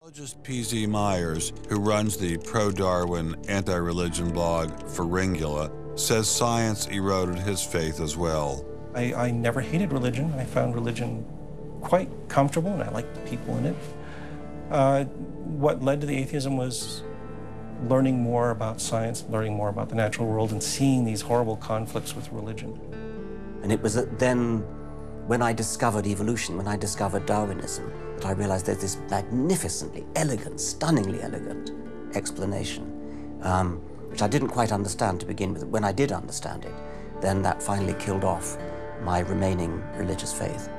Psychologist P.Z. Myers, who runs the pro-Darwin, anti-religion blog Pharyngula, says science eroded his faith as well. I never hated religion. I found religion quite comfortable, and I liked the people in it. What led to the atheism was learning more about science, learning more about the natural world, and seeing these horrible conflicts with religion. And it was then, when I discovered evolution, when I discovered Darwinism, that I realized there's this magnificently elegant, stunningly elegant explanation, which I didn't quite understand to begin with. When I did understand it, then that finally killed off my remaining religious faith.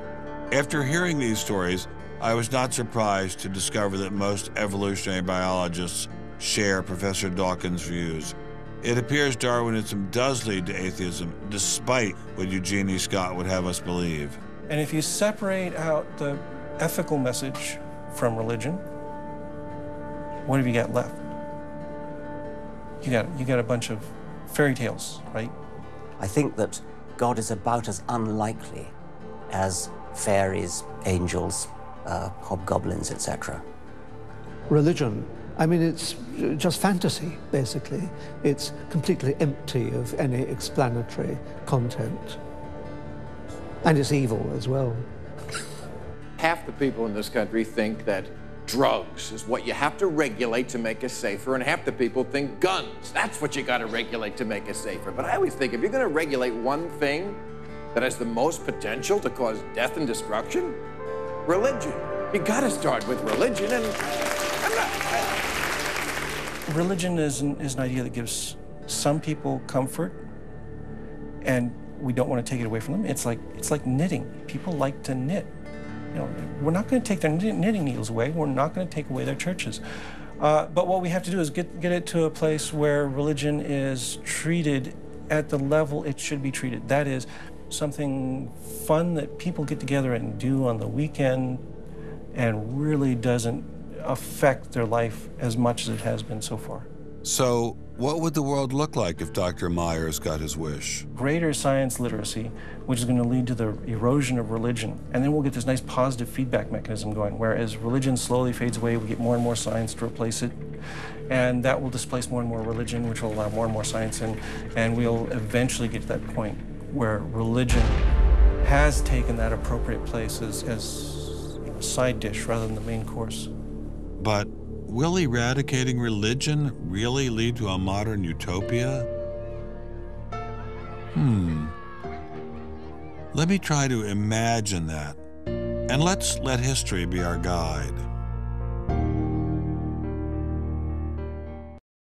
After hearing these stories, I was not surprised to discover that most evolutionary biologists share Professor Dawkins' views. It appears Darwinism does lead to atheism, despite what Eugenie Scott would have us believe. And if you separate out the ethical message from religion, what have you got left? You got a bunch of fairy tales, right? I think that God is about as unlikely as fairies, angels, hobgoblins, etc. Religion, I mean, it's just fantasy, basically. It's completely empty of any explanatory content. And it's evil as well. Half the people in this country think that drugs is what you have to regulate to make us safer, and half the people think guns, that's what you got to regulate to make us safer. But I always think if you're going to regulate one thing that has the most potential to cause death and destruction, religion. You got to start with religion, and Religion is an idea that gives some people comfort, and we don't want to take it away from them. It's like knitting. People like to knit. You know, we're not going to take their knitting needles away. We're not going to take away their churches. But what we have to do is get it to a place where religion is treated at the level it should be treated. That is, something fun that people get together and do on the weekend and really doesn't affect their life as much as it has been so far. So, what would the world look like if Dr. Myers got his wish? Greater science literacy, which is going to lead to the erosion of religion. And then we'll get this nice positive feedback mechanism going, where as religion slowly fades away, we get more and more science to replace it. And that will displace more and more religion, which will allow more and more science in. And we'll eventually get to that point where religion has taken that appropriate place as a side dish rather than the main course. But will eradicating religion really lead to a modern utopia? Let me try to imagine that, and let's let history be our guide.